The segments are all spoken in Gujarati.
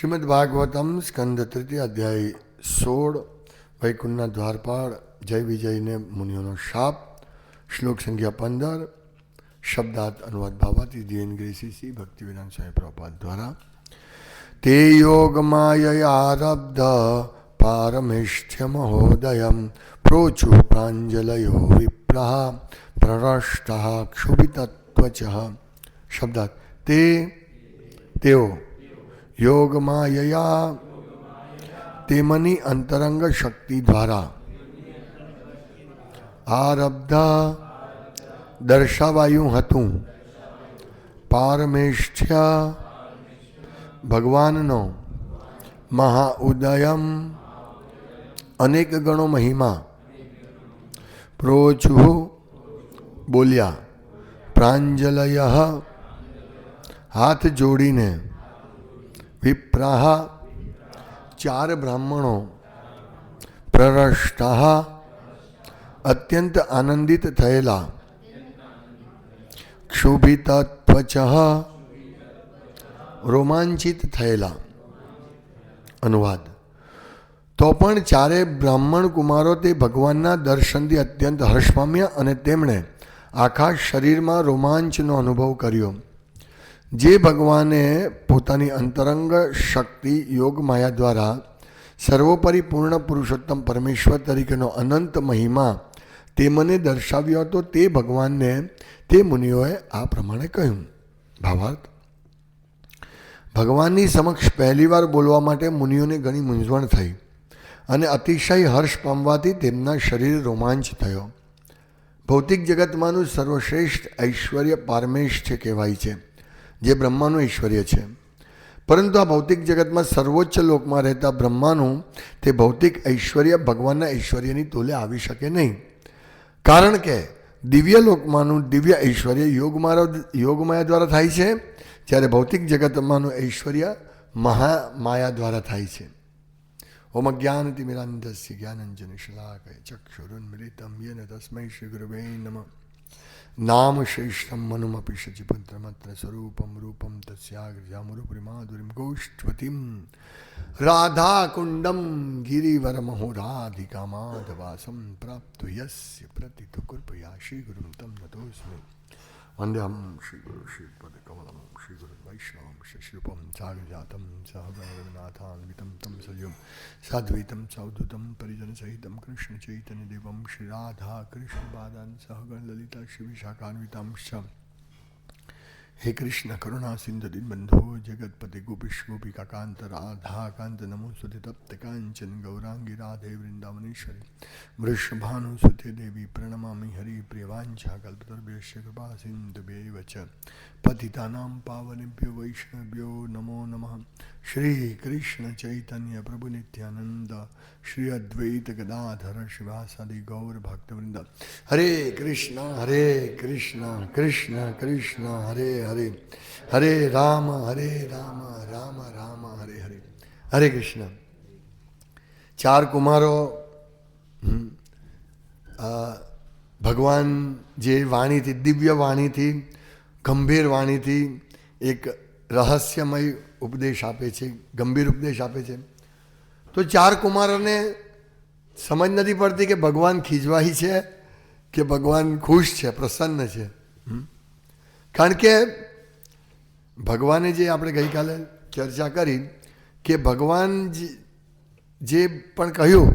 શ્રીમદ ભાગવતમ સ્કંદ તૃતીય અધ્યાય 16 વૈકુંઠના દ્વારપાળ જય વિજયને મુનિઓનો શાપ શ્લોક સંખ્યા 15 શબ્દાર્થ અનુવાદ ભાવાતી દિવ્યનગરી શ્રી ભક્તિવેદાંત સ્વામી પ્રભુપાદ દ્વારા તે યોગમાયયારબ્ધ પારમેષ્ઠ્ય મહોદયમ પ્રોચુ પ્રાંજલયો વિપ્રઃ પ્રરષ્ટઃ ક્ષુભિતત્વચ શબ્દાર્થ તેઓ યોગમાયયા તેમની અંતરંગ શક્તિ દ્વારા આરબ્ધ દર્શાવાયું હતું પારમેષ્ઠ્ય ભગવાનનો મહાઉદયમ અનેક ગણો મહિમા પ્રોચુ બોલ્યા પ્રાંજલય હાથ જોડીને વિપ્રાહ ચાર બ્રાહ્મણો પ્રરષ્ટાહ અત્યંત આનંદિત થયેલા ક્ષુભિતત્વચ રોમાંચિત થયેલા. અનુવાદ તો પણ ચારે બ્રાહ્મણ કુમારો તે ભગવાનના દર્શનથી અત્યંત હર્ષ પામ્યા અને તેમણે આખા શરીરમાં રોમાંચનો અનુભવ કર્યો. જે ભગવાને પોતાની અંતરંગ શક્તિ યોગ માયા દ્વારા સર્વોપરી પૂર્ણ પુરુષોત્તમ પરમેશ્વર તરીકેનો અનંત મહિમા તે મને દર્શાવ્યો હતો તે ભગવાનને તે મુનિઓએ આ પ્રમાણે કહ્યું. ભાવાર્થ ભગવાનની સમક્ષ પહેલીવાર બોલવા માટે મુનિઓને ઘણી મૂંઝવણ થઈ અને અતિશય હર્ષ પામવાથી તેમના શરીર રોમાંચ થયો. ભૌતિક જગતમાંનું સર્વશ્રેષ્ઠ ઐશ્વર્ય પારમેષ્ઠ્ય કહેવાય છે, જે બ્રહ્માનું ઐશ્વર્ય છે. પરંતુ આ ભૌતિક જગતમાં સર્વોચ્ચ લોકમાં રહેતા બ્રહ્માનું તે ભૌતિક ઐશ્વર્ય ભગવાનના ઐશ્વર્યની તોલે આવી શકે નહીં. કારણ કે દિવ્ય લોકમાંનું દિવ્ય ઐશ્વર્ય યોગમાયા દ્વારા થાય છે, જ્યારે ભૌતિક જગતમાંનું ઐશ્વર્ય મહામાયા દ્વારા થાય છે. ઓમ જ્ઞાનતિમિરાંધસ્ય જ્ઞાનંજન શલાકય ચક્ષુરુન્મિલિતમ યેન તસ્મૈ શ્રી ગુરવે નમઃ. નામ શ્રેષ્ઠમ મનુમપી શચિપુત્રમત્ર સ્વરૂપમ રૂપમ તસ્યાગ્રજામુરુપરિમાધુરીમ ગૌષ્ઠવતીમ રાધાકુંડમ ગિરિવરમહો રાધિકામાધવાસમ પ્રાપ્તો યસ્ય પ્રતિતો કૃપયા શ્રી ગુરુમ તમ નતોસ્મિ. વંદેહમ શ્રી ગુરુ શ્રીપદકમલમ શ્રી ગુરુ વૈષ્ણવમ શશ્રુપમ સાગરજાતમ સહગણનાથાન્વિતમ તમ સલ્યુમ સાદ્વૈતમ સૌદૂતમ પરિજન સહિતમ કૃષ્ણ ચૈતન્ય દેવમ શ્રી રાધા કૃષ્ણ પાદાન સહગણ લલિતા શ્રી વિશાખાન્વિતામ શ. હે કૃષ્ણ કરુણા સિંધુ દીનબંધો જગતપતિ ગોપીશ ગોપિકાકાંત રાધાકાંત નમોસ્તુતે તપ્ત કાંચન ગૌરાંગી રાધે વૃંદાવનેશ્વરી વૃષભાનુ સુતે દેવી પ્રણમામિ હરિ પ્રિયવાંછા કલ્પતરુભ્યશ્ચ કૃપા સિંધુભ્યૈવ ચ પતિતાનાં પાવનેભ્યો વૈષ્ણવ્યો નમો નમઃ. શ્રી કૃષ્ણ ચૈતન્ય પ્રભુ નિત્યાનંદ શ્રી અદ્વૈત ગદાધર શિવાસાદિ ગૌર ભક્તવૃંદ. હરે કૃષ્ણ કૃષ્ણ કૃષ્ણ હરે હરે હરે રામ રામ રામ હરે હરે. હરે કૃષ્ણ. ચાર કુમારો ભગવાન જે વાણીથી દિવ્ય વાણીથી ગંભીર વાણીથી એક રહસ્યમય ઉપદેશ આપે છે, ગંભીર ઉપદેશ આપે છે. તો ચાર કુમારોને સમજ નથી પડતી કે ભગવાન ખીજવાય છે કે ભગવાન ખુશ છે, પ્રસન્ન છે. કારણ કે ભગવાને જે આપણે ગઈકાલે ચર્ચા કરી કે ભગવાન જે પણ કહ્યું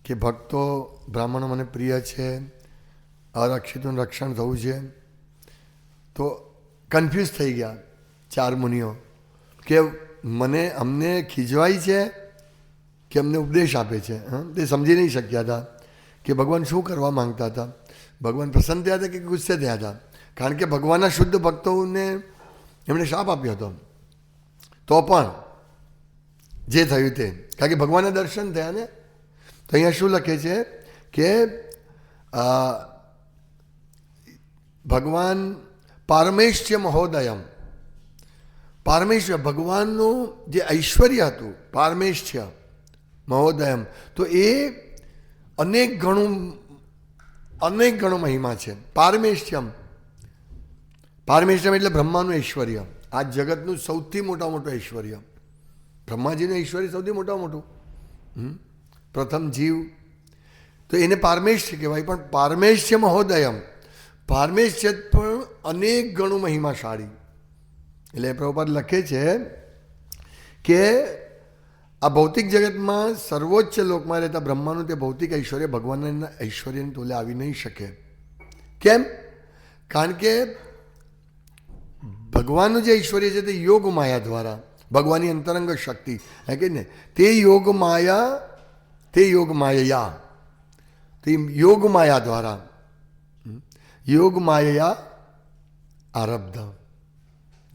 કે ભક્તો બ્રાહ્મણો મને પ્રિય છે, અરક્ષિતોનું રક્ષણ થવું છે, તો કન્ફ્યુઝ થઈ ગયા ચાર મુનિઓ કે અમને ખીજવાય છે કે અમને ઉપદેશ આપે છે. તે સમજી નહીં શક્યા હતા કે ભગવાન શું કરવા માંગતા હતા. ભગવાન પ્રસન્ન થયા હતા કે ગુસ્સે થયા હતા. કારણ કે ભગવાનના શુદ્ધ ભક્તોને એમણે શાપ આપ્યો હતો. તો પણ જે થયું તે, કારણ કે ભગવાનના દર્શન થયા ને. તો અહીંયા શું લખે છે કે ભગવાન પારમેષ્ઠ્ય મહોદયમ, પારમેશ્વર ભગવાનનું જે ઐશ્વર્ય હતું પારમેષ્ઠ્ય મહોદયમ, તો એ અનેક ગણો મહિમા છે. પારમેષ્ઠ્યમ પારમેશ્વર એટલે બ્રહ્માનું ઐશ્વર્ય, આ જગતનું સૌથી મોટું ઐશ્વર્ય. બ્રહ્માજીનું ઐશ્વર્ય સૌથી મોટામાં મોટું. પ્રથમ જીવ તો એને પારમેશ્ય કહેવાય, પણ પારમેશ્ય મહોદયમ, પારમેશ્ય પણ અનેક ગણું મહિમાશાળી. એટલે પ્રભુપાદ લખે છે કે આ ભૌતિક જગતમાં સર્વોચ્ચ લોકમાં રહેતા બ્રહ્માનું તે ભૌતિક ઐશ્વર્ય ભગવાનના ઐશ્વર્યને તોલે આવી નહીં શકે. કેમ? કારણ કે ભગવાનનું જે ઐશ્વર્ય છે તે યોગ માયા દ્વારા, ભગવાનની અંતરંગ શક્તિ હે કે ને, તે યોગ માયા દ્વારા, યોગ માયા આરબ્ધ,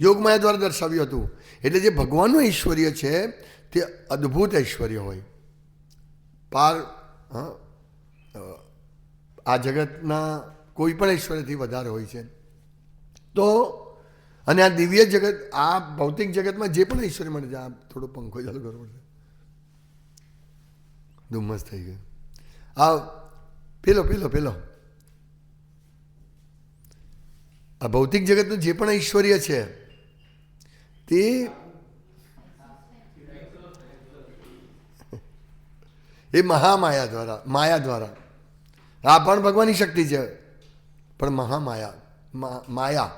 યોગ માયા દ્વારા દર્શાવ્યું હતું. એટલે જે ભગવાનનું ઐશ્વર્ય છે તે અદ્ભુત ઐશ્વર્ય હોય, પાર આ જગતના કોઈ પણ ઐશ્વર્યથી વધારે હોય છે. તો અને આ દિવ્ય જગત, આ ભૌતિક જગતમાં જે પણ ઐશ્વર્ય મળે છે, આ થોડો પંખો ચાલુ કરવો પડશે, ધુમ્મસ થઈ ગયું. આ પેલો આ ભૌતિક જગતનું જે પણ ઐશ્વર્ય છે તે એ મહામાયા દ્વારા, માયા દ્વારા, આ પણ ભગવાનની શક્તિ છે, પણ માયા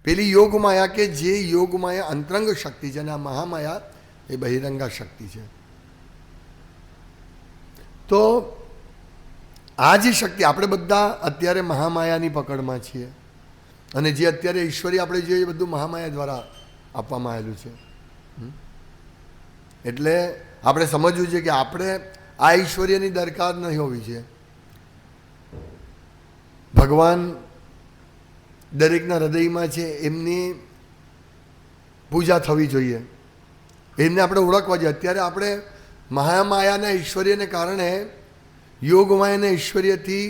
પેલી યોગ માયા કે જે યોગ માયા અંતરંગ શક્તિ છે, અને આ મહામાયા એ બહિરંગા શક્તિ છે. તો આ જે શક્તિ, આપણે બધા અત્યારે મહામાયાની પકડમાં છીએ, અને જે અત્યારે ઈશ્વરી આપણે જોઈએ એ બધું મહામાયા દ્વારા આપવામાં આવેલું છે. એટલે આપણે સમજવું છે કે આપણે આ ઐશ્વર્યની દરકાર નહીં હોવી છે. ભગવાન દરેકના હૃદયમાં છે, એમની પૂજા થવી જોઈએ, એમને આપણે ઓળખવા જોઈએ. અત્યારે આપણે મહામાયાના ઐશ્વર્યને કારણે યોગમાયાના ઐશ્વર્યથી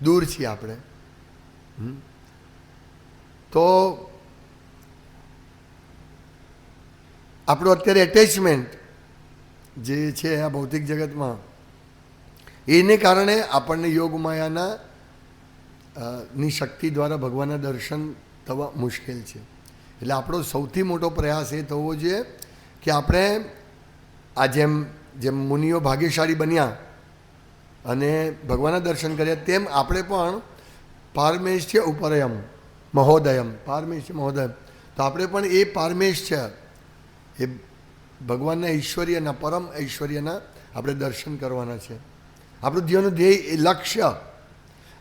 દૂર છીએ આપણે. તો આપણું અત્યારે એટેચમેન્ટ જે છે આ ભૌતિક જગતમાં, એને કારણે આપણને યોગમાયાના ની શક્તિ દ્વારા ભગવાનના દર્શન થવા મુશ્કેલ છે. એટલે આપણો સૌથી મોટો પ્રયાસ એ થવો જોઈએ કે આપણે આ જેમ મુનિઓ ભાગ્યશાળી બન્યા અને ભગવાનના દર્શન કર્યા, તેમ આપણે પણ પારમેશ્ય ઉપરયમ મહોદયમ, પારમેશ્ય મહોદયમ, તો આપણે પણ એ પારમેશ્ય, એ ભગવાનના ઐશ્વર્યના, પરમ ઐશ્વર્યના આપણે દર્શન કરવાના છે. આપણું જીવનનું ધ્યેય, એ લક્ષ્ય,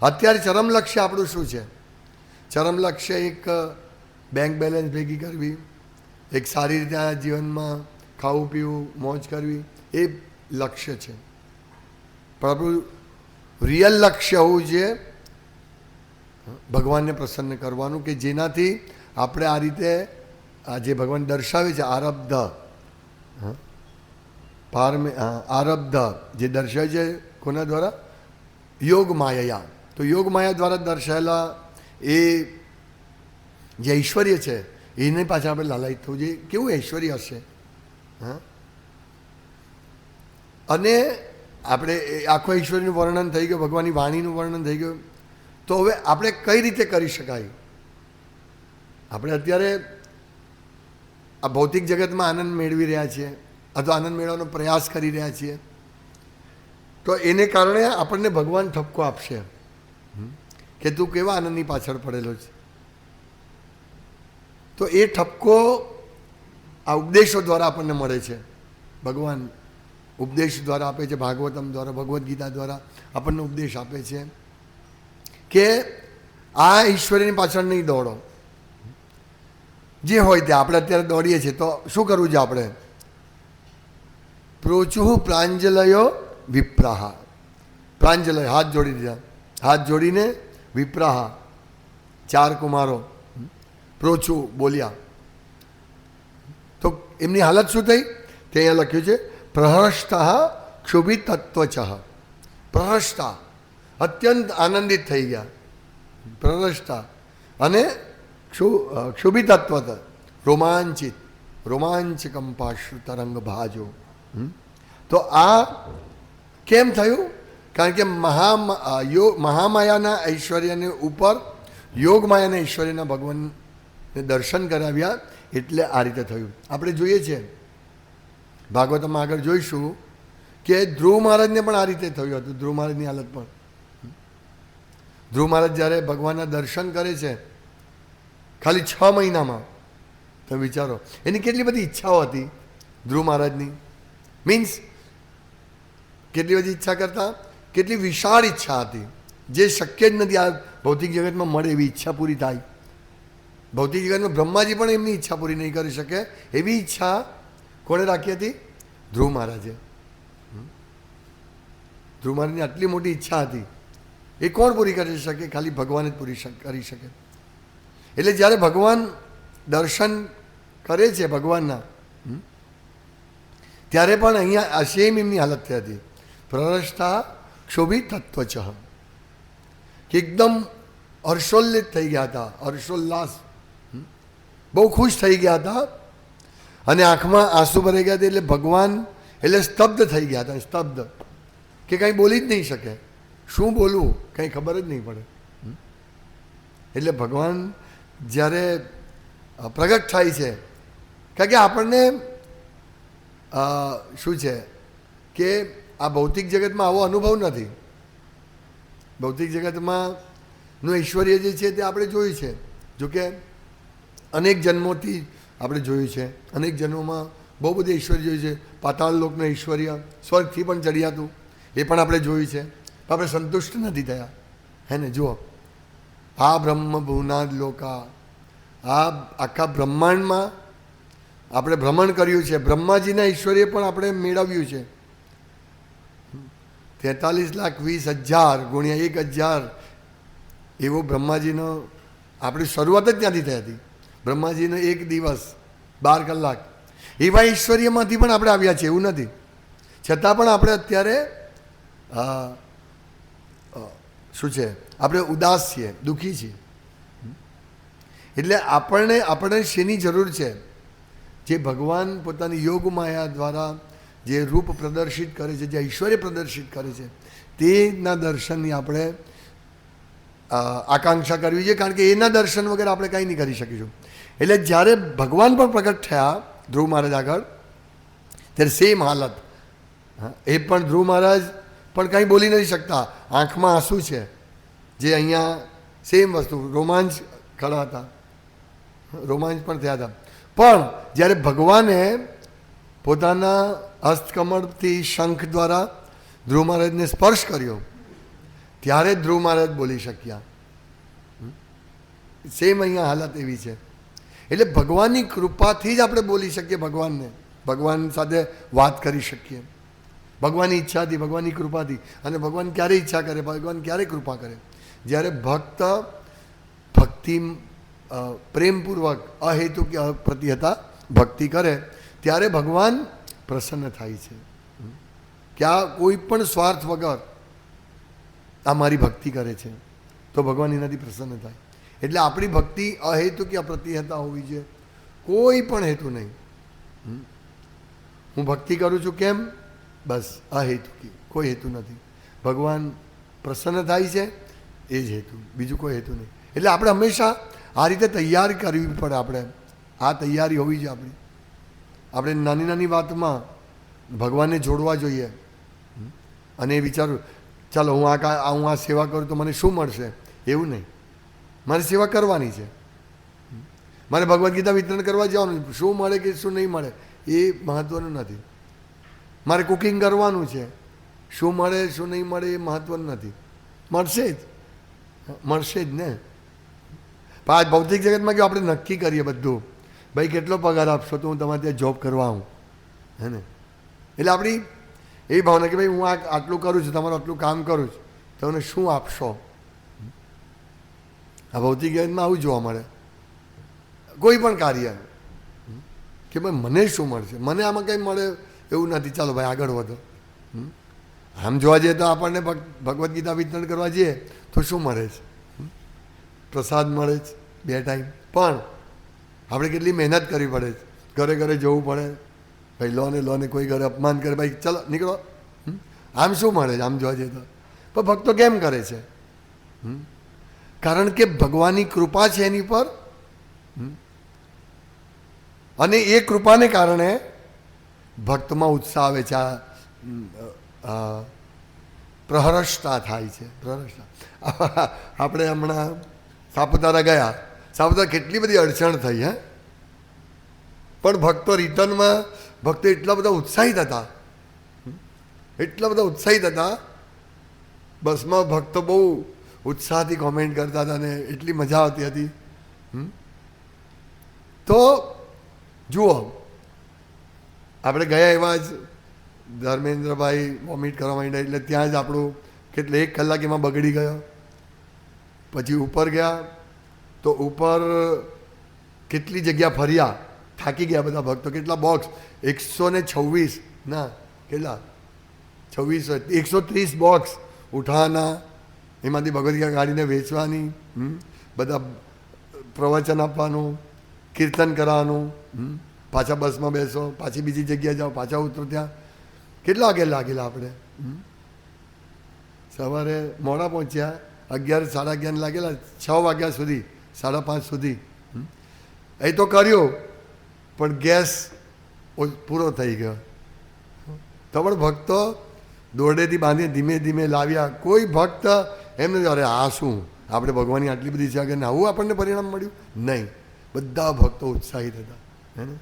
અત્યારે ચરમ લક્ષ્ય આપણું શું છે? ચરમ લક્ષ્ય એક બેંક બેલેન્સ ભેગી કરવી, એક સારી રીતે આ જીવનમાં ખાવું પીવું મોજ કરવી, એ લક્ષ્ય છે. પણ આપણું રિયલ લક્ષ્ય હોવું જોઈએ ભગવાનને પ્રસન્ન કરવાનું, કે જેનાથી આપણે આ રીતે આ જે ભગવાન દર્શાવે છે આરબ્ધ, આરબ્ધ જે દર્શાવે છે કોના દ્વારા? યોગ માયા. તો યોગ માયા દ્વારા દર્શાયેલા એ જે ઐશ્વર્ય છે એને પાછળ આપણે લાલાયિત થવું જોઈએ. કેવું ઐશ્વર્ય હશે? અને આપણે આખો ઐશ્વર્યનું વર્ણન થઈ ગયું, ભગવાનની વાણીનું વર્ણન થઈ ગયું. તો હવે આપણે કઈ રીતે કરી શકાય? આપણે અત્યારે આ ભૌતિક જગતમાં આનંદ મેળવી રહ્યા છીએ, અથવા આનંદ મેળવવાનો પ્રયાસ કરી રહ્યા છીએ, તો એને કારણે આપણને ભગવાન ઠપકો આપશે કે તું કેવા આનંદની પાછળ પડેલો છે. તો એ ઠપકો આ ઉપદેશો દ્વારા આપણને મળે છે. ભગવાન ઉપદેશ દ્વારા આપે છે, ભાગવતમ દ્વારા, ભગવદ્ ગીતા દ્વારા આપણને ઉપદેશ આપે છે કે આ ઈશ્વરની પાછળ નહીં દોડો. જે હોય તે આપણે અત્યારે દોડીએ છીએ, તો શું કરવું છે આપણે? પ્રોચુઃ પ્રાંજલયો વિપ્રાહ, પ્રાંજલય હાથ જોડી દીધા, હાથ જોડીને વિપ્રાહ, ચાર કુમારો પ્રોચું બોલ્યા. તો એમની હાલત શું થઈ તે અહીંયા લખ્યું છે, પ્રહર્ષતા ક્ષુભિત તત્વચ, પ્રહર્ષતા અત્યંત આનંદિત થઈ ગયા, પ્રહર્ષતા અને ક્ષુભિત તત્વત રોમાંચિત, રોમાંચ કંપાશ્રુ તરંગ ભાજો. તો આ કેમ થયું? કારણ કે મહામાયાના ઐશ્વર્યને ઉપર યોગમાયાના ઐશ્વર્યના ભગવાનને દર્શન કરાવ્યા, એટલે આ રીતે થયું. આપણે જોઈએ છીએ ભાગવતમાં આગળ જોઈશું કે ધ્રુવ મહારાજને પણ આ રીતે થયું હતું. ધ્રુવ મહારાજની હાલત પણ, ધ્રુવ મહારાજ જ્યારે ભગવાનના દર્શન કરે છે ખાલી 6 મહિનામાં, તમે વિચારો એની કેટલી બધી ઈચ્છાઓ હતી ધ્રુવ મહારાજની. મીન્સ કેટલી બધી ઈચ્છા કરતા, કેટલી વિશાળ ઈચ્છા હતી, જે શક્ય જ નથી આ ભૌતિક જગતમાં મળે એવી ઈચ્છા પૂરી થાય. ભૌતિક જગતમાં બ્રહ્માજી પણ એમની ઈચ્છા પૂરી નહીં કરી શકે એવી ઈચ્છા કોણે રાખી હતી? ધ્રુવ મહારાજે. ધ્રુવ મહારાજની આટલી મોટી ઈચ્છા હતી, એ કોણ પૂરી કરી શકે? ખાલી ભગવાન જ પૂરી કરી શકે. એટલે જ્યારે ભગવાન દર્શન કરે છે ભગવાનના, ત્યારે પણ અહીંયા સેમ એમની હાલત થઈ હતી. પ્રરષ્ટા ક્ષોભિત તત્વચ, કે એકદમ હર્ષોલ્લિત થઈ ગયા હતા, હર્ષોલ્લાસ, બહુ ખુશ થઈ ગયા હતા. અને આંખમાં આંસુ ભરાઈ ગયા હતા. એટલે ભગવાન એટલે સ્તબ્ધ થઈ ગયા હતા, સ્તબ્ધ, કે કંઈ બોલી જ નહીં શકે. શું બોલવું કંઈ ખબર જ નહીં પડે. એટલે ભગવાન જ્યારે પ્રગટ થાય છે, કારણ કે આપણને શું છે કે આ ભૌતિક જગતમાં આવો અનુભવ નથી. ભૌતિક જગતમાં નું ઐશ્વર્ય જે છે તે આપણે જોયું છે. જોકે અનેક જન્મોથી આપણે જોયું છે, અનેક જન્મોમાં બહુ બધું ઐશ્વર્ય જોયું છે. પાતાળ લોકનું ઐશ્વર્ય સ્વર્ગથી પણ ચડિયાતું એ પણ આપણે જોયું છે. આપણે સંતુષ્ટ નથી થયા. હે ને? જુઓ, આ બ્રહ્મ ભુવનાદ લોકા, આ આખા બ્રહ્માંડમાં આપણે ભ્રમણ કર્યું છે. બ્રહ્માજીના ઐશ્વર્ય પણ આપણે મેળવ્યું છે. 43,20,000 ગુણ્યા 1,000 એવો બ્રહ્માજીનો આપણી શરૂઆત જ ત્યાંથી થઈ હતી. બ્રહ્માજીનો એક દિવસ 12 કલાક એવા ઐશ્વર્યમાંથી પણ આપણે આવ્યા છીએ, એવું નથી. છતાં પણ આપણે અત્યારે શું છે, આપણે ઉદાસ છીએ, દુઃખી છીએ. એટલે આપણને શેની જરૂર છે? જે ભગવાન પોતાની યોગ માયા દ્વારા જે રૂપ પ્રદર્શિત કરે છે, જે ઐશ્વર્ય પ્રદર્શિત કરે છે, તેના દર્શનની આપણે આકાંક્ષા કરવી છે. કારણ કે એના દર્શન વગર આપણે કંઈ નહીં કરી શકીશું. એટલે જ્યારે ભગવાન પણ પ્રગટ થયા ધ્રુવ મહારાજ આગળ, ત્યારે સેમ હાલત. એ પણ ધ્રુવ મહારાજ પણ કંઈ બોલી નથી શકતા, આંખમાં આંસુ છે. જે અહીંયા સેમ વસ્તુ, રોમાંચ ખડા હતા, રોમાંચ પણ થયા હતા. પણ જ્યારે ભગવાને પોતાના હસ્તકમળથી શંખ દ્વારા ધ્રુવ મહારાજને સ્પર્શ કર્યો, ત્યારે ધ્રુવ મહારાજ બોલી શક્યા. સેમ અહીંયા હાલત એવી છે. એટલે ભગવાનની કૃપાથી જ આપણે બોલી શકીએ ભગવાનને, ભગવાન સાથે વાત કરી શકીએ. ભગવાનની ઈચ્છાથી, ભગવાનની કૃપાથી. અને ભગવાન ક્યારે ઈચ્છા કરે, ભગવાન ક્યારે કૃપા કરે? જ્યારે ભક્ત ભક્તિ પ્રેમપૂર્વક અહેતુક પ્રતિહતા ભક્તિ કરે, ત્યારે ભગવાન પ્રસન્ન થાય છે. કે આ કોઈ પણ સ્વાર્થ વગર આ મારી ભક્તિ કરે છે, તો ભગવાન એનાથી પ્રસન્ન થાય. એટલે આપણી ભક્તિ અહેતુક પ્રતિહતા હોવી જોઈએ, કોઈ પણ હેતુ નહીં. હું ભક્તિ કરું છું કેમ? બસ અહેતુકી, કોઈ હેતુ નથી. ભગવાન પ્રસન્ન થાય છે એ જ હેતુ, બીજું કોઈ હેતુ નહીં. એટલે આપણે હંમેશા આ રીતે તૈયાર કરવી પડે. આપણે આ તૈયારી હોવી જોઈએ આપણી. આપણે નાની નાની વાતમાં ભગવાનને જોડવા જોઈએ. અને એ વિચારું, ચાલો હું આ સેવા કરું તો મને શું મળશે, એવું નહીં. મારે સેવા કરવાની છે, મારે ભગવદ્ ગીતા વિતરણ કરવા જવાનું. શું મળે કે શું નહીં મળે એ મહત્ત્વનું નથી. મારે કુકિંગ કરવાનું છે, શું મળે શું નહીં મળે એ મહત્ત્વનું નથી. મળશે જ, મળશે જ ને. પણ આ ભૌતિક જગતમાં કે આપણે નક્કી કરીએ બધું, ભાઈ કેટલો પગાર આપશો તો હું તમારે ત્યાં જોબ કરવા આવું, હે ને? એટલે આપણી એ ભાવના કે ભાઈ હું આટલું કરું છું, તમારું આટલું કામ કરું છું, તમને શું આપશો? આ ભૌતિક જગતમાં આવું જોવા મળે. કોઈ પણ કાર્ય કે ભાઈ મને શું મળશે, મને આમાં કંઈ મળે એવું નથી, ચાલો ભાઈ આગળ વધો. આમ જોવા જઈએ તો આપણને ભગવદ્ ગીતા વિતરણ કરવા જઈએ તો શું મળે છે? પ્રસાદ મળે છે 2 ટાઈમ. પણ આપણે કેટલી મહેનત કરવી પડે છે, ઘરે ઘરે જવું પડે. ભાઈ લો ને કોઈ ઘરે અપમાન કરે, ભાઈ ચાલો નીકળો. આમ શું મળે છે આમ જોવા જઈએ તો? પણ ભક્તો કેમ કરે છે? કારણ કે ભગવાનની કૃપા છે એની પર. અને એ કૃપાને કારણે ભક્તમાં ઉત્સાહ આવે છે, આ પ્રહરષતા થાય છે. પ્રહરષતા આપણે હમણાં સાપુતારા ગયા, સાપુતારા કેટલી બધી અડચણ થઈ હે, પણ ભક્તો રિટર્નમાં ભક્તો એટલા બધા ઉત્સાહિત હતા, એટલા બધા ઉત્સાહિત હતા. બસમાં ભક્તો બહુ ઉત્સાહથી કોમેન્ટ કરતા હતા ને એટલી મજા આવતી હતી. તો જુઓ, આપણે ગયા એવા જ ધર્મેન્દ્રભાઈ વોમિટ કરવા માંડ્યા એટલે ત્યાં જ આપણું કેટલે 1 કલાક એમાં બગડી ગયો. પછી ઉપર ગયા તો ઉપર કેટલી જગ્યા ફર્યા, થાકી ગયા બધા ભક્તો. કેટલા બોક્સ, 126 ના કેટલા 26 130 બોક્સ ઉઠાવાના, એમાંથી ભગવદ્ ગીતા કાઢીને વેચવાની, બધા પ્રવચન આપવાનું, કીર્તન કરાવવાનું, પાછા બસમાં બેસો, પાછી બીજી જગ્યાએ જાઓ, પાછા ઉતરો. ત્યાં કેટલા વાગે લાગેલા આપણે? સવારે મોડા પહોંચ્યા, 11 સાડા 11 લાગેલા, 6 વાગ્યા સુધી, 5:30 સુધી. એ તો કર્યું, પણ ગેસ પૂરો થઈ ગયો. તો પણ ભક્તો દોરડેથી બાંધી ધીમે ધીમે લાવ્યા. કોઈ ભક્ત એમ નથી અરે આ શું, આપણે ભગવાનની આટલી બધી છે કે આવું આપણને પરિણામ મળ્યું? નહીં, બધા ભક્તો ઉત્સાહિત હતા. હે ને?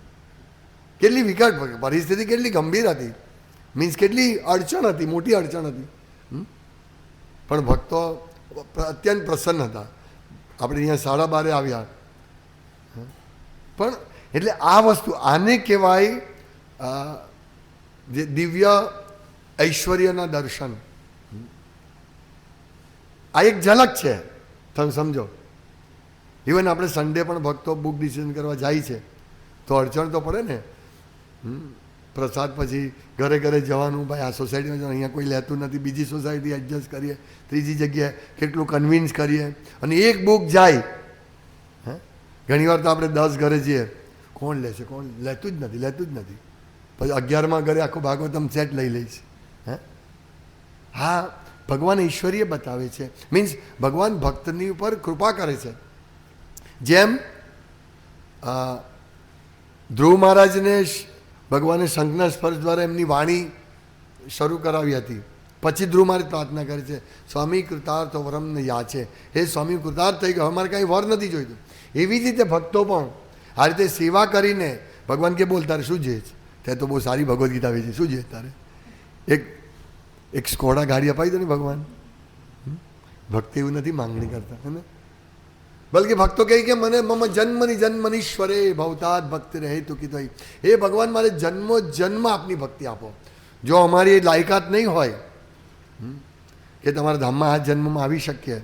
કેટલી વિકટ પરિસ્થિતિ, કેટલી ગંભીર હતી, મીન્સ કેટલી અડચણ હતી, મોટી અડચણ હતી, પણ ભક્તો અત્યંત પ્રસન્ન હતા. આપણે અહીંયા 12:30 આવ્યા, પણ એટલે આ વસ્તુ આને કહેવાય જે દિવ્ય ઐશ્વર્યના દર્શન. આ એક ઝલક છે, તમે સમજો. ઇવન આપણે સન્ડે પણ ભક્તો બુક ડિસિઝન કરવા જાય છે તો અડચણ તો પડે ને. પ્રસાદ પછી ઘરે ઘરે જવાનું, ભાઈ આ સોસાયટીમાં જવાનું, અહીંયા કોઈ લેતું નથી, બીજી સોસાયટી એડજસ્ટ કરીએ, ત્રીજી જગ્યાએ કેટલું કન્વિન્સ કરીએ, અને એક બુક જાય. હે, ઘણીવાર તો આપણે 10 ઘરે જઈએ, કોણ લેશે, કોણ લેતું જ નથી. પછી 11મા ઘરે આખું ભાગવતમ સેટ લઈ લઈશ. હે, હા, ભગવાન ઐશ્વર્ય બતાવે છે, મીન્સ ભગવાન ભક્તની ઉપર કૃપા કરે છે. જેમ ધ્રુવ મહારાજને ભગવાને શંખના સ્પર્શ દ્વારા એમની વાણી શરૂ કરાવી હતી. પછી ધ્રુવ મહારાજ પ્રાર્થના કરે છે, સ્વામી કૃતાર્થ વરમને યાચે, હે સ્વામી કૃતાર્થ થઈ ગયો, અમારે કાંઈ વર નથી જોઈતું. એવી જ રીતે ભક્તો પણ આ રીતે સેવા કરીને ભગવાન કે બોલ તારે શું જોઈએ છે? તે તો બહુ સારી ભગવદ્ ગીતા વેચી, શું જોઈએ તારે? એક સ્કોડા ગાડી અપાઈ દો ને ભગવાન. ભક્તિ એવું નથી માંગણી કરતા, હે ને? બલકે ભક્તો કહે કે મને મમ જન્મનીશ્વરે ભવતાદ ભક્તિ રહે તું કીધું, એ ભગવાન મારે જન્મ આપની ભક્તિ આપો. જો અમારી લાયકાત નહીં હોય કે તમારા ધામમાં આ જન્મમાં આવી શકીએ,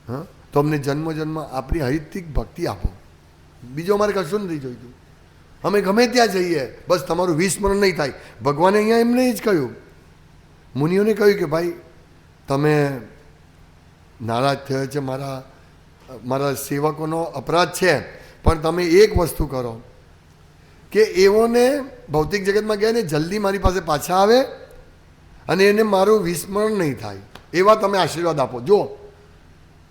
હા, તો અમને જન્મ આપણી હૈતિક ભક્તિ આપો. બીજું અમારે કશું નથી જોઈતું. અમે ગમે ત્યાં જઈએ, બસ તમારું વિસ્મરણ નહીં થાય. ભગવાને અહીંયા એમને જ કહ્યું, મુનિઓને કહ્યું કે ભાઈ તમે નારાજ થયો છે, મારા સેવકોનો અપરાધ છે, પણ તમે એક વસ્તુ કરો કે એઓને ભૌતિક જગતમાં ગયા ને જલ્દી મારી પાસે પાછા આવે અને એને મારું વિસ્મરણ નહીં થાય, એવા તમે આશીર્વાદ આપો. જો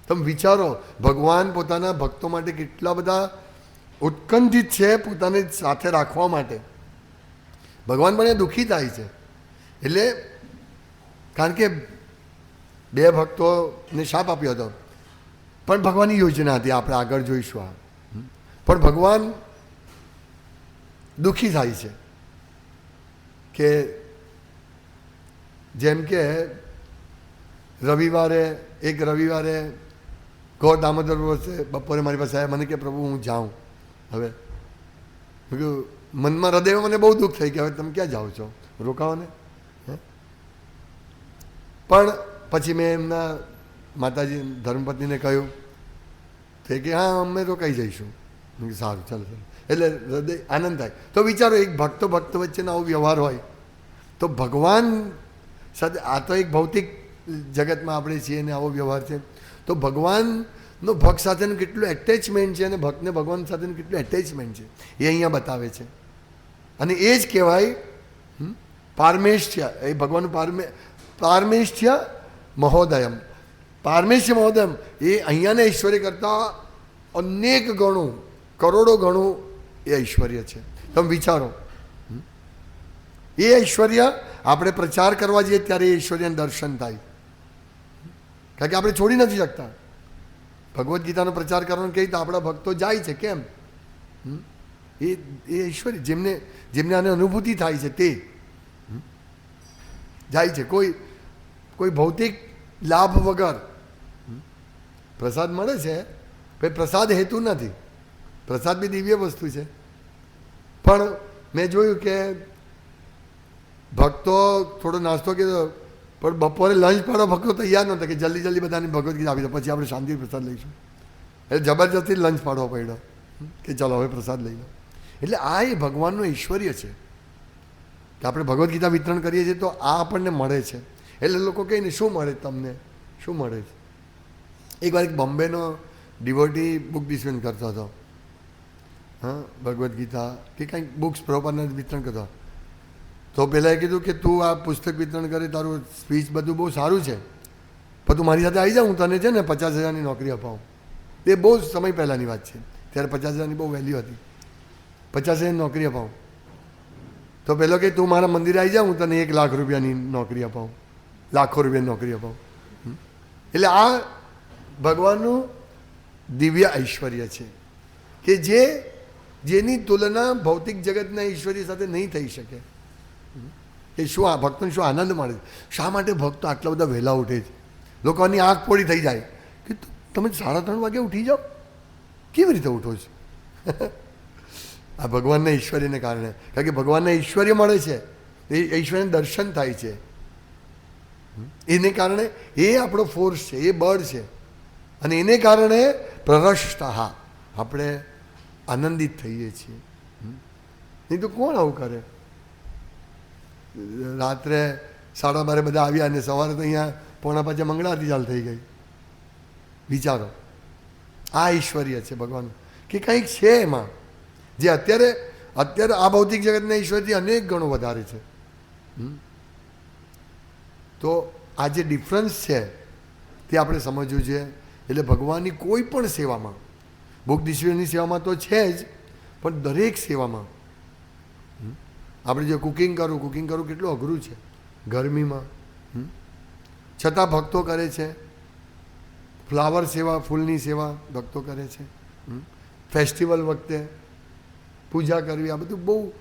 તમે વિચારો, ભગવાન પોતાના ભક્તો માટે કેટલા બધા ઉત્કંઠિત છે પોતાને સાથે રાખવા માટે. ભગવાન પણ એ દુઃખી થાય છે. એટલે કારણ કે 2 ભક્તોને શાપ આપ્યો હતો, પણ ભગવાનની યોજના હતી, આપણે આગળ જોઈશું આ. પણ ભગવાન દુઃખી થાય છે કે જેમ કે એક રવિવારે ગોર દામોદર વર્ષે બપોરે મારી પાસે આવ્યા, મને કે પ્રભુ હું જાઉં. હવે મનમાં હૃદયમાં મને બહુ દુઃખ થઈ ગયા, હવે તમે ક્યાં જાઓ છો, રોકાવો ને. પણ પછી મેં એમના માતાજી ધર્મપત્નીને કહ્યું તે કે હા અમે રોકાઈ જઈશું. સારું, ચાલો. એટલે હૃદય આનંદ થાય. તો વિચારો, એક ભક્ત વચ્ચેનો આવો વ્યવહાર હોય તો ભગવાન સાથે, આ તો એક ભૌતિક જગતમાં આપણે છીએ ને આવો વ્યવહાર છે, તો ભગવાનનો ભક્ત સાથેનું કેટલું એટેચમેન્ટ છે અને ભક્તને ભગવાન સાથેનું કેટલું એટેચમેન્ટ છે એ અહીંયા બતાવે છે. અને એ જ કહેવાય પારમેષ્ઠ્ય. એ ભગવાનનું પારમેષ્ઠ્ય મહોદયમ. પારમેષ્ઠ્ય મહોદયમ એ અહીંયાને ઐશ્વર્ય કરતાં અનેક ગણું, કરોડો ગણું એ ઐશ્વર્ય છે. તમે વિચારો, એ ઐશ્વર્ય આપણે પ્રચાર કરવા જઈએ ત્યારે એ ઐશ્વર્યનું દર્શન થાય. કારણ કે આપણે છોડી નથી શકતા. ભગવદ્ ગીતાનો પ્રચાર કરવાનો કહીએ તો આપણા ભક્તો જાય છે. કેમ? એ ઐશ્વર્ય જેમને આને અનુભૂતિ થાય છે તે જાય છે. કોઈ ભૌતિક લાભ વગર પ્રસાદ મળે છે. ભાઈ પ્રસાદ હેતુ નથી, પ્રસાદ બી દિવ્ય વસ્તુ છે. પણ મેં જોયું કે ભક્તો થોડો નાસ્તો કીધો, પણ બપોરે લંચ પાડો ભક્તો તૈયાર નહોતા કે જલ્દી જલ્દી બધાને ભગવદ્ ગીતા આપી દો, પછી આપણે શાંતિ પ્રસાદ લઈશું. એટલે જબરજસ્તી લંચ પાડવો પડ્યો કે ચાલો હવે પ્રસાદ લઈ લો. એટલે આ એ ભગવાનનું ઐશ્વર્ય છે કે આપણે ભગવદ્ ગીતા વિતરણ કરીએ છીએ તો આ આપણને મળે છે. એટલે લોકો કહે ને શું મળે તમને, શું મળે છે. એકવાર એક બોમ્બેનો ડિવોટી બુક ડિસ્ટ્રીબ્યુશન કરતો હતો, હા, ભગવદ્ ગીતા કે કંઈક બુક્સ પ્રભુપાદના વિતરણ કરતો. તો પહેલાં એ કીધું કે તું આ પુસ્તક વિતરણ કરે, તારું સ્પીચ બધું બહુ સારું છે, પણ તું મારી સાથે આવી જા, હું તને છે ને 50,000ની નોકરી અપાવું. એ બહુ સમય પહેલાંની વાત છે, ત્યારે 50,000ની બહુ વેલ્યુ હતી. 50,000ની નોકરી અપાવું. તો પહેલો કે તું મારા મંદિરે આવી જા, હું તને 1 લાખ રૂપિયાની નોકરી અપાવું, લાખો રૂપિયાની નોકરી અપાવું. એટલે આ ભગવાનનું દિવ્ય ઐશ્વર્ય છે કે જેની તુલના ભૌતિક જગતના ઐશ્વર્ય સાથે નહીં થઈ શકે. એ શું આ ભક્તોને શું આનંદ મળે છે. શા માટે ભક્તો આટલા બધા વહેલા ઉઠે છે. લોકોની આંખ પોળી થઈ જાય કે તમે 3:30 વાગે ઉઠી જાઓ, કેવી રીતે ઉઠો છો? આ ભગવાનના ઐશ્વર્યને કારણે. કારણ કે ભગવાનના ઐશ્વર્ય મળે છે, એ ઐશ્વર્યનું દર્શન થાય છે. એને કારણે એ આપણો ફોર્સ છે, એ બળ છે. અને એને કારણે પ્રરષ્ટા આપણે આનંદિત થઈએ છીએ. નહીં તો કોણ આવું કરે? રાત્રે 12:30 બધા આવ્યા અને સવારે તો અહીંયા 4:45 મંગળા આરતી ચાલુ થઈ ગઈ. વિચારો, આ ઐશ્વર્ય છે ભગવાન કે કંઈક છે એમાં જે અત્યારે આ ભૌતિક જગતના ઈશ્વરથી અનેક ગણો વધારે છે. તો આ જે ડિફરન્સ છે તે આપણે સમજવું છે. એટલે ભગવાનની કોઈ પણ સેવામાં, બુદ્ધિશ્વરની સેવામાં તો છે જ, પણ દરેક સેવામાં આપણે જો કુકિંગ કરવું કેટલું અઘરું છે ગરમીમાં, છતાં ભક્તો કરે છે. ફ્લાવર સેવા, ફૂલની સેવા ભક્તો કરે છે. ફેસ્ટિવલ વખતે પૂજા કરવી, આ બધું બહુ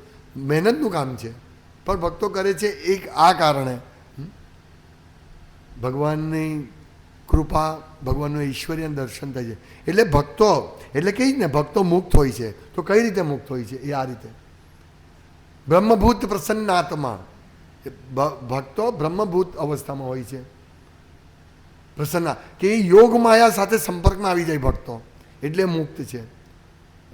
મહેનતનું કામ છે, પણ ભક્તો કરે છે. એક આ કારણે ભગવાનની કૃપા, ભગવાનનું ઐશ્વર્યનું દર્શન થાય છે. એટલે ભક્તો, એટલે કહીએ ને ભક્તો મુક્ત હોય છે. તો કઈ રીતે મુક્ત હોય છે? એ આ રીતે બ્રહ્મભૂત પ્રસન્નાત્મા. ભક્તો બ્રહ્મભૂત અવસ્થામાં હોય છે, પ્રસન્ના, કે એ યોગ માયા સાથે સંપર્કમાં આવી જાય ભક્તો, એટલે મુક્ત છે.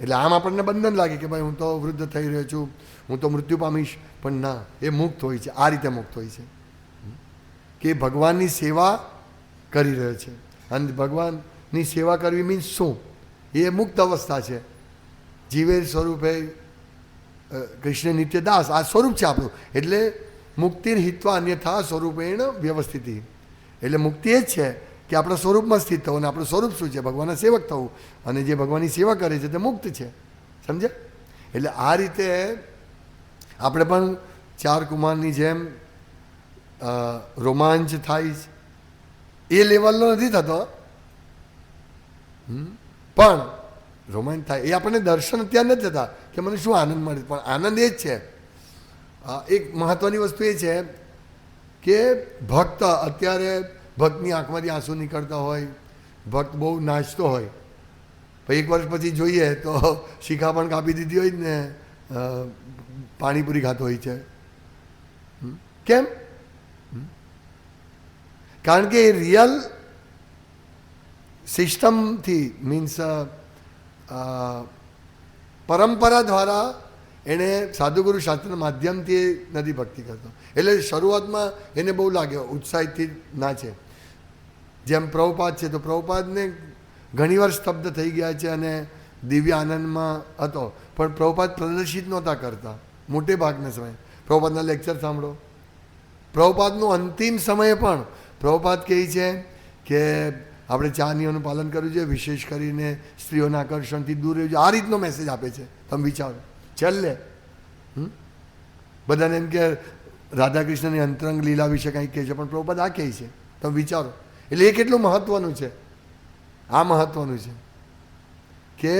એટલે આમ આપણને બંધન લાગે કે ભાઈ હું તો વૃદ્ધ થઈ રહ્યો છું, હું તો મૃત્યુ પામીશ, પણ ના, એ મુક્ત હોય છે. આ રીતે મુક્ત હોય છે કે ભગવાનની સેવા કરી રહ્યો છે. અને ભગવાનની સેવા કરવી મીન્સ શું? એ મુક્ત અવસ્થા છે. જીવે સ્વરૂપે કૃષ્ણ નિત્યદાસ, આ સ્વરૂપ છે આપણું. એટલે મુક્તિર હિત્વા અન્યથા સ્વરૂપેણ વ્યવસ્થિતિ. એટલે મુક્તિ એ જ છે કે આપણા સ્વરૂપમાં સ્થિત થવું. અને આપણું સ્વરૂપ શું છે? ભગવાનના સેવક થવું. અને જે ભગવાનની સેવા કરે છે તે મુક્ત છે. સમજ્યા? એટલે આ રીતે આપણે પણ 4 કુમારની જેમ રોમાંચ થાય છે. એ લેવલનો નથી થતો, પણ રોમાંચ થાય. એ આપણને દર્શન અત્યારે નથી થતા કે મને શું આનંદ મળે, પણ આનંદ એ જ છે. એક મહત્ત્વની વસ્તુ એ છે કે ભક્ત અત્યારે ભક્તની આંખમાંથી આંસુ નીકળતા હોય, ભક્ત બહુ નાચતો હોય, પછી 1 વર્ષ પછી જોઈએ તો શિખા પણ કાપી દીધી હોય ને પાણીપુરી ખાતો હોય છે. કેમ? કારણ કે એ રિયલ સિસ્ટમથી, મીન્સ પરંપરા દ્વારા એણે સાધુગુરુ શાસ્ત્રના માધ્યમથી નથી ભક્તિ કરતો. એટલે શરૂઆતમાં એને બહુ લાગે, ઉત્સાહિતથી નાચે. જેમ પ્રભુપાદ છે, તો પ્રભુપાદને ઘણીવાર સ્તબ્ધ થઈ ગયા છે અને દિવ્ય આનંદમાં હતો, પણ પ્રભુપાદ પ્રદર્શિત નહોતા કરતા મોટે ભાગના સમયે. પ્રભુપાદના લેક્ચર સાંભળો. પ્રભુપાદનું અંતિમ સમયે પણ પ્રભુપાદ કહે છે કે આપણે 4 નિયમોનું પાલન કરવું જોઈએ, વિશેષ કરીને સ્ત્રીઓના આકર્ષણથી દૂર રહેવું જોઈએ. આ રીતનો મેસેજ આપે છે. તમે વિચારો, છેલ્લે બધાને એમ કે રાધા કૃષ્ણની અંતરંગ લીલા વિશે કંઈક કહે છે, પણ પ્રભુપાદ આ કહે છે. તમે વિચારો, એટલે એ કેટલું મહત્ત્વનું છે. આ મહત્ત્વનું છે કે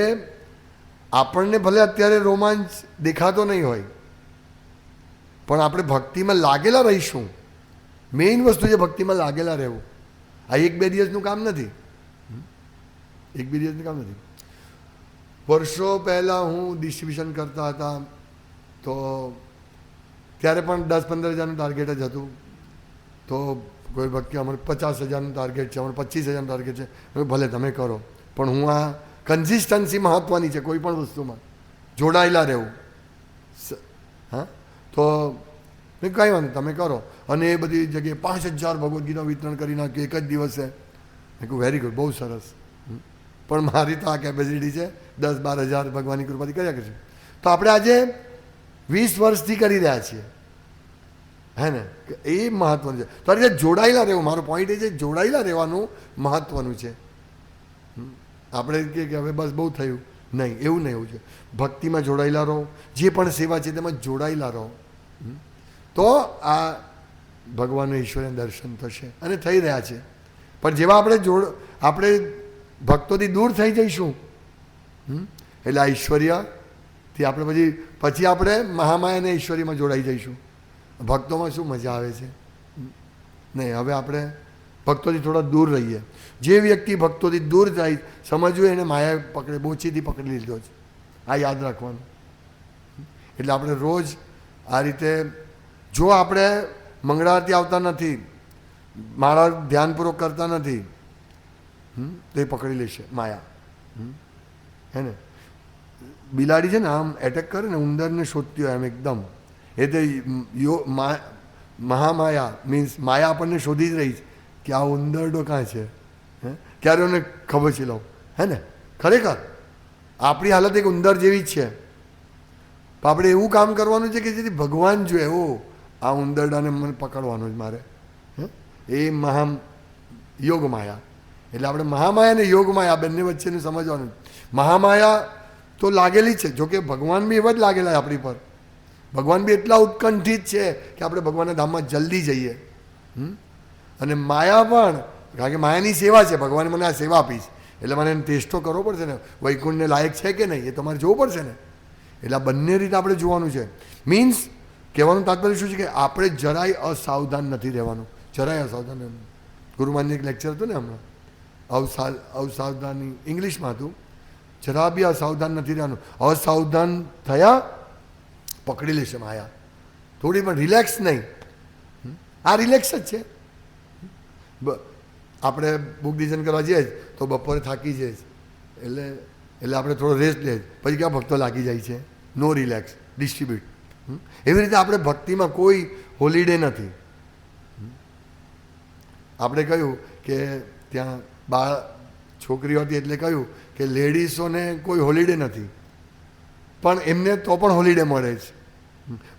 આપણને ભલે અત્યારે રોમાંચ દેખાતો નહીં હોય, પણ આપણે ભક્તિમાં લાગેલા રહીશું. મેઇન વસ્તુ છે ભક્તિમાં લાગેલા રહેવું. આ એક બે દિવસનું કામ નથી, એક બે દિવસનું કામ નથી. વર્ષો પહેલાં હું ડિસ્ટ્રીબ્યુશન કરતા હતા તો ત્યારે પણ 10-15 હજારનું ટાર્ગેટ જ હતું. તો કોઈ ભક્તિ અમારે 50,000નું ટાર્ગેટ છે, અમારે 25,000નું ટાર્ગેટ છે. ભલે તમે કરો, પણ હું આ કન્સિસ્ટન્સી મહત્ત્વની છે. કોઈ પણ વસ્તુમાં જોડાયેલા રહેવું. હા, તો કંઈ વાંધો, તમે કરો. અને એ બધી જગ્યાએ 5,000 ભગવદ્ ગીતા વિતરણ કરી નાખ્યું એક જ દિવસે. મેં કહ્યું વેરી ગુડ, બહુ સરસ. પણ મારી તો આ કેપેસિટી છે 10-12 હજાર ભગવાનની કૃપાથી કર્યા કરશે. તો આપણે આજે 20 વર્ષથી કરી રહ્યા છીએ, હે ને? એ મહત્ત્વનું છે. તો આ રીતે જોડાયેલા રહેવું, મારો પોઈન્ટ એ છે જોડાયેલા રહેવાનું મહત્ત્વનું છે. આપણે કે હવે બસ બહુ થયું, નહીં, એવું નહીં. એવું છે ભક્તિમાં જોડાયેલા રહો, જે પણ સેવા છે તેમાં જોડાયેલા રહો, તો આ ભગવાનનું ઈશ્વરના દર્શન થશે અને થઈ રહ્યા છે. પણ જેવા આપણે ભક્તોથી દૂર થઈ જઈશું, એટલે આ ઐશ્વર્યથી આપણે પછી આપણે મહામાયા અને ઐશ્વર્યમાં જોડાઈ જઈશું. ભક્તોમાં શું મજા આવે છે? નહીં, હવે આપણે ભક્તોથી થોડા દૂર રહીએ. જે વ્યક્તિ ભક્તોથી દૂર જાય, સમજવું એને માયા પકડે, બોચીથી પકડી લીધો છે. આ યાદ રાખવાનું. એટલે આપણે રોજ આ રીતે, જો આપણે મંગળારતી આવતા નથી, મારા ધ્યાનપૂર્વક કરતા નથી, તો એ પકડી લેશે માયા. હે ને? બિલાડી છે ને, આમ એટેક કરે ને, ઉંદરને શોધતી હોય એમ એકદમ. એ તો મહામાયા મીન્સ માયા આપણને શોધી જ રહી છે કે આ ઉંદરડો કાં છે, ક્યારે એને ખબર છે લઉં. હે ને? ખરેખર આપણી હાલત એક ઉંદર જેવી જ છે. આપણે એવું કામ કરવાનું છે કે જેથી ભગવાન જોઈએ, ઓ આ ઉંદરડાને મને પકડવાનો જ મારે. એ યોગ માયા. એટલે આપણે મહામાયા અને યોગ માયા બંને વચ્ચેનું સમજવાનું. મહામાયા તો લાગેલી છે, જોકે ભગવાન બી એવા જ લાગેલા આપણી પર. ભગવાન બી એટલા ઉત્કંઠિત છે કે આપણે ભગવાનના ધામમાં જલ્દી જઈએ. અને માયા પણ, કારણ કે માયાની સેવા છે, ભગવાને મને આ સેવા આપી છે, એટલે મને એને ટેસ્ટો કરવો પડશે ને, વૈકુંઠને લાયક છે કે નહીં એ તમારે જોવું પડશે ને. એટલે આ બંને રીતે આપણે જોવાનું છે. મીન્સ કહેવાનું તાત્પર્ય શું છે કે આપણે જરાય અસાવધાન નથી રહેવાનું, જરાય અસાવધાન રહેવાનું. ગુરુમાનની એક લેક્ચર હતું ને હમણાં, અસાવધાની ઇંગ્લિશમાં હતું. જરા બી અસાવધાન નથી રહેવાનું. અસાવધાન થયા પકડી લેશે માયા. થોડી પણ રિલેક્સ નહીં. આ રિલેક્સ જ છે. આપણે બુક ડિઝાઇન કરવા જઈએ તો બપોરે થાકી જઈએ, એટલે આપણે થોડો રેસ્ટ લઈએ, પછી ક્યાં ભક્તો લાગી જાય છે. નો રિલેક્સ, ડિસ્ટ્રીબ્યુટ. એવી રીતે આપણે ભક્તિમાં કોઈ હોલિડે નથી. આપણે કહ્યું કે ત્યાં છોકરીઓ હતી એટલે કહ્યું કે લેડીઝોને કોઈ હોલિડે નથી, પણ એમને તો પણ હોલિડે મળે છે.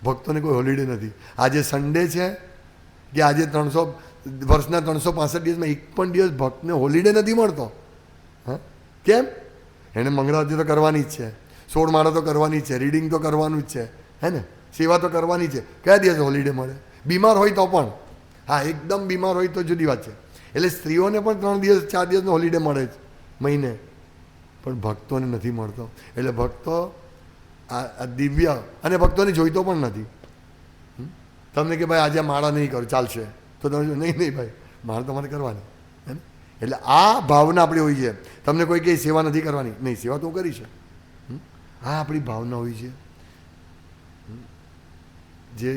ભક્તોને કોઈ હોલિડે નથી. આજે સન્ડે છે કે આજે વર્ષના 365 દિવસમાં એક પણ દિવસ ભક્તને હોલિડે નથી મળતો. હા, કેમ? એને મંગળારતી તો કરવાની જ છે, 16 માળા તો કરવાની જ છે, રીડિંગ તો કરવાનું જ છે, હે ને? સેવા તો કરવાની છે. કયા દિવસે હોલિડે મળે? બીમાર હોય તો પણ. હા, એકદમ બીમાર હોય તો જુદી વાત છે. એટલે સ્ત્રીઓને પણ 3 દિવસ 4 દિવસનો હોલિડે મળે છે મહિને, પણ ભક્તોને નથી મળતો. એટલે ભક્તો આ દિવ્ય, અને ભક્તોને જોઈતો પણ નથી. તમને કે ભાઈ આજે માળા નહીં કરો, ચાલશે? તો તમે નહીં ભાઈ, માળા તમારે કરવાની. હે ને? એટલે આ ભાવના આપણી હોય છે. તમને કોઈ કંઈ સેવા નથી કરવાની, નહીં, સેવા તો હું કરી છે. આ આપણી ભાવના હોય છે, જે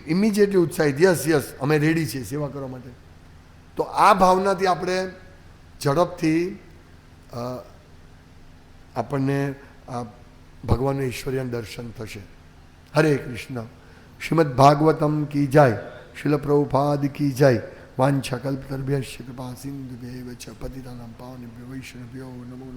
ઇમિડિયેટલી ઉત્સાહિત, યસ અમે રેડી છીએ સેવા કરવા માટે. તો આ ભાવનાથી આપણે ઝડપથી આપણને આ ભગવાનનું ઈશ્વરીય દર્શન થશે. હરે કૃષ્ણ. શ્રીમદ ભાગવતમ કી જય. શિલ પ્રભુપાદ કી જય. વાંછા કલ્પતરુભ્યશ્ચ કૃપા સિંધુભ્યૈવ ચ પતિતાનાં પાવનેભ્યો વૈષ્ણવેભ્યો નમો નમઃ.